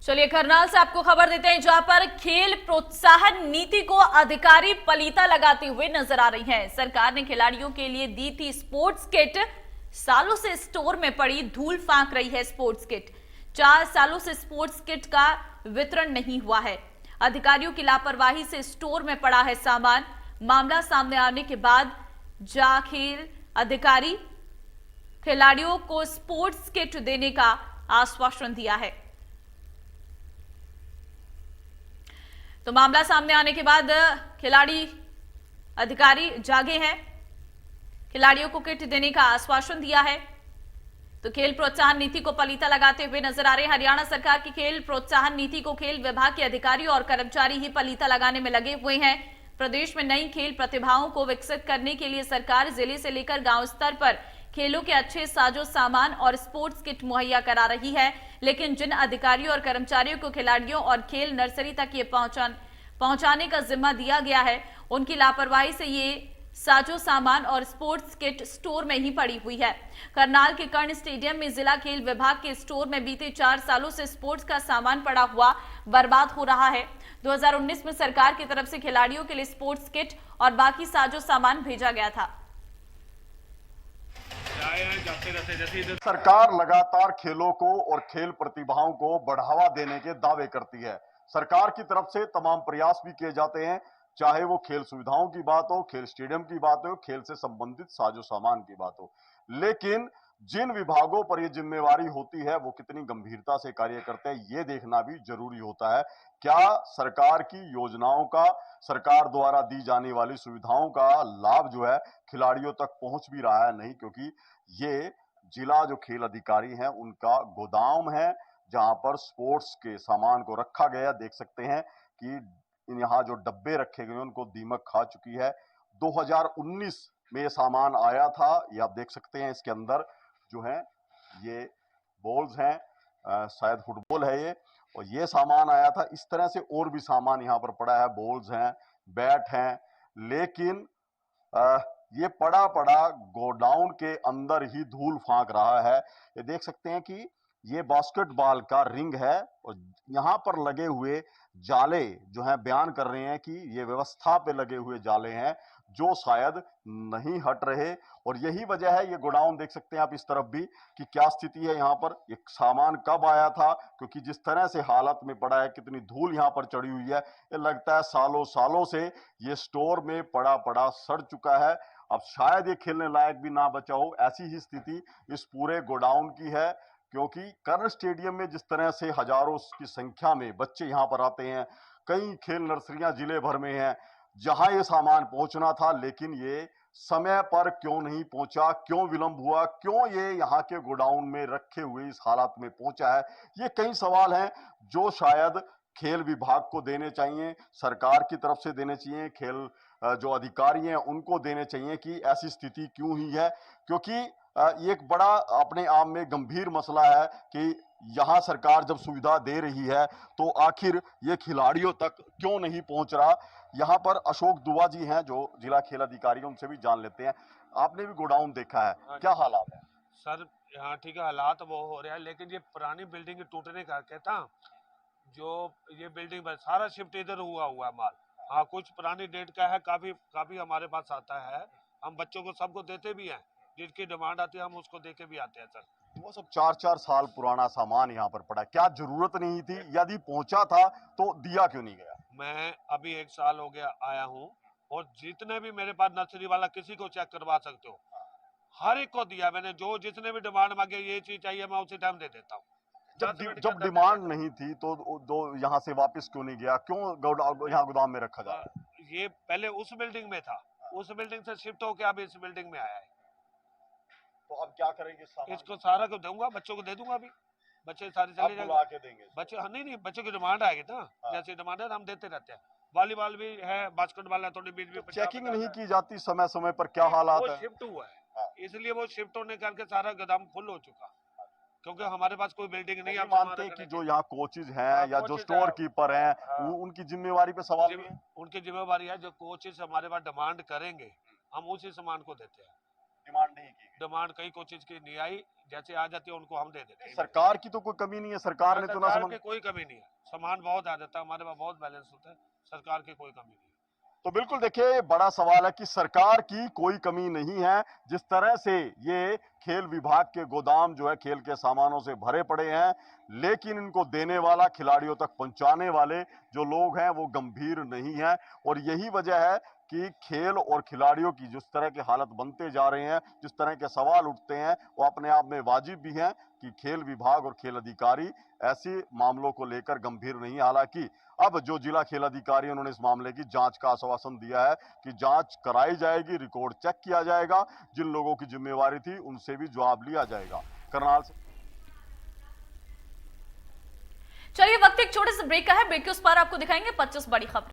चलिए करनाल से आपको खबर देते हैं, जहां पर खेल प्रोत्साहन नीति को अधिकारी पलीता लगाते हुए नजर आ रही हैं। सरकार ने खिलाड़ियों के लिए दी थी स्पोर्ट्स किट, सालों से स्टोर में पड़ी धूल फांक रही है स्पोर्ट्स किट। 4 सालों से स्पोर्ट्स किट का वितरण नहीं हुआ है। अधिकारियों की लापरवाही से स्टोर में पड़ा है सामान। मामला सामने आने के बाद खेल अधिकारी खिलाड़ियों को स्पोर्ट्स किट देने का आश्वासन दिया है। तो मामला सामने आने के बाद खिलाड़ी अधिकारी जागे हैं, खिलाड़ियों को किट देने का आश्वासन दिया है। तो खेल प्रोत्साहन नीति को पलीता लगाते हुए नजर आ रहे हैं। हरियाणा सरकार की खेल प्रोत्साहन नीति को खेल विभाग के अधिकारी और कर्मचारी ही पलीता लगाने में लगे हुए हैं। प्रदेश में नई खेल प्रतिभाओं को विकसित करने के लिए सरकार जिले से लेकर गांव स्तर पर खेलों के अच्छे साजो सामान और स्पोर्ट्स किट मुहैया करा रही है, लेकिन जिन अधिकारियों और कर्मचारियों को खिलाड़ियों और खेल नर्सरी तक ये पहुंचाने का जिम्मा दिया गया है, उनकी लापरवाही से ये साजो सामान और स्पोर्ट्स किट स्टोर में ही पड़ी हुई है। करनाल के कर्ण स्टेडियम में जिला खेल विभाग के स्टोर में बीते 4 सालों से स्पोर्ट्स का सामान पड़ा हुआ बर्बाद हो रहा है। 2019 में सरकार की तरफ से खिलाड़ियों के लिए स्पोर्ट्स किट और बाकी साजो सामान भेजा गया था। सरकार लगातार खेलों को और खेल प्रतिभाओं को बढ़ावा देने के दावे करती है। सरकार की तरफ से तमाम प्रयास भी किए जाते हैं, चाहे वो खेल सुविधाओं की बात हो, खेल स्टेडियम की बात हो, खेल से संबंधित साजो सामान की बात हो। लेकिन जिन विभागों पर यह जिम्मेवारी होती है वो कितनी गंभीरता से कार्य करते हैं, ये देखना भी जरूरी होता है। क्या सरकार की योजनाओं का, सरकार द्वारा दी जाने वाली सुविधाओं का लाभ जो है खिलाड़ियों तक पहुंच भी रहा है? नहीं, क्योंकि ये जिला जो खेल अधिकारी हैं उनका गोदाम है जहां पर स्पोर्ट्स के सामान को रखा गया। देख सकते हैं कि यहाँ जो डब्बे रखे गए उनको दीमक खा चुकी है। 2019 में ये सामान आया था, ये आप देख सकते हैं। इसके अंदर जो है ये बॉल्स हैं, शायद फुटबॉल है ये, और ये सामान आया था। इस तरह से और भी सामान यहाँ पर पड़ा है, बॉल्स हैं, बैट हैं, लेकिन ये पड़ा पड़ा गोडाउन के अंदर ही धूल फांक रहा है। ये देख सकते हैं कि ये बास्केटबॉल का रिंग है और यहाँ पर लगे हुए जाले जो हैं बयान कर रहे हैं कि ये व्यवस्था पे लगे हुए जाले हैं जो शायद नहीं हट रहे। और यही वजह है, ये गोडाउन देख सकते हैं आप इस तरफ भी कि क्या स्थिति है यहाँ पर, ये सामान कब आया था, क्योंकि जिस तरह से हालत में पड़ा है, कितनी धूल यहाँ पर चढ़ी हुई है, ये लगता है सालों सालों से ये स्टोर में पड़ा पड़ा सड़ चुका है। अब शायद ये खेलने लायक भी ना बचा हो, ऐसी ही स्थिति इस पूरे गोडाउन की है। क्योंकि कर्ण स्टेडियम में जिस तरह से हजारों की संख्या में बच्चे यहाँ पर आते हैं, कई खेल नर्सरियां जिले भर में हैं जहां ये सामान पहुंचना था, लेकिन ये समय पर क्यों नहीं पहुंचा, क्यों विलंब हुआ, क्यों ये यहाँ के गोडाउन में रखे हुए इस हालत में पहुंचा है, ये कई सवाल हैं जो शायद खेल विभाग को देने चाहिए, सरकार की तरफ से देने चाहिए, खेल जो अधिकारी हैं उनको देने चाहिए कि ऐसी स्थिति क्यों ही है। क्योंकि ये एक बड़ा अपने आप में गंभीर मसला है कि यहाँ सरकार जब सुविधा दे रही है तो आखिर ये खिलाड़ियों तक क्यों नहीं पहुंच रहा। यहाँ पर अशोक दुआ जी हैं जो जिला खेल अधिकारी, उनसे भी जान लेते हैं। आपने भी गोडाउन देखा है, क्या हालात है? सर यहाँ ठीक है, हालात वो हो रहा है, लेकिन ये पुरानी बिल्डिंग टूटने का कहता जो ये बिल्डिंग में सारा शिफ्ट इधर हुआ माल। हाँ, कुछ पुरानी डेट का है, काफी काफी हमारे पास आता है, हम बच्चों को सबको देते भी हैं, जिसकी डिमांड आती है हम उसको देके भी आते हैं। सर वो सब 4-4 साल पुराना सामान यहाँ पर पड़ा है, क्या जरूरत नहीं थी? यदि पहुंचा था तो दिया क्यों नहीं गया? मैं अभी 1 साल हो गया आया हूँ और जितने भी मेरे पास नर्सरी वाला किसी को चेक करवा सकते हो, हर एक को दिया मैंने। जो जितने भी डिमांड मांगे ये चीज चाहिए मैं उसी टाइम दे देता हूँ। जब डिमांड नहीं थी तो दो यहाँ से वापस क्यों नहीं गया, क्यों यहाँ गोदाम में रखा जा? ये पहले उस बिल्डिंग में था, उस बिल्डिंग से शिफ्ट होकर अब इस बिल्डिंग में आया है। तो अब क्या करेंगे? इसको सारा को दूंगा, बच्चों को दे दूंगा। अभी बच्चे सारे चले जाएंगे बच्चे। हाँ, नहीं बच्चों की डिमांड आएगी ना, जैसे डिमांड है हम देते रहते हैं। वॉलीबॉल भी है, बास्केटबॉल है, थोड़ी बीच में चेकिंग नहीं की जाती समय समय पर, क्या हालात है? शिफ्ट हुआ है, इसलिए वो शिफ्ट होने करके सारा गोदाम फुल हो चुका, क्योंकि हमारे पास कोई बिल्डिंग नहीं है। मानते हैं कि जो यहाँ कोचेज हैं या जो स्टोर कीपर हैं उनकी जिम्मेवारी पे सवाल है? उनकी जिम्मेवारी है, जो कोचेज हमारे पास डिमांड करेंगे हम उसी सामान को देते हैं। डिमांड कहीं कोई चीज की नहीं आई, जैसे आ जाती है उनको हम दे देते हैं। सरकार की तो कोई कमी नहीं है, सरकार ने तो ना सरकार समझ। की कोई कमी नहीं है, सामान बहुत आ जाता है, हमारे पास बहुत बैलेंस होता है, सरकार की कोई कमी नहीं है। तो बिल्कुल देखिए, बड़ा सवाल है कि सरकार की कोई कमी नहीं है। जिस तरह से ये खेल विभाग के गोदाम जो है खेल के सामानों से भरे पड़े हैं, लेकिन इनको देने वाला, खिलाड़ियों तक पहुंचाने वाले जो लोग हैं वो गंभीर नहीं है। और यही वजह है कि खेल और खिलाड़ियों की जिस तरह के हालत बनते जा रहे हैं, जिस तरह के सवाल उठते हैं, वो अपने आप में वाजिब भी हैं कि खेल विभाग और खेल अधिकारी ऐसे मामलों को लेकर गंभीर नहीं। हालांकि अब जो जिला खेल अधिकारी उन्होंने इस मामले की जांच का आश्वासन दिया है कि जांच कराई जाएगी, रिकॉर्ड चेक किया जाएगा, जिन लोगों की जिम्मेवारी थी उनसे भी जवाब लिया जाएगा। करनाल से चलिए, वक्त एक छोटे से ब्रेक का है, ब्रेक के उस पार आपको दिखाएंगे 25 बड़ी खबर।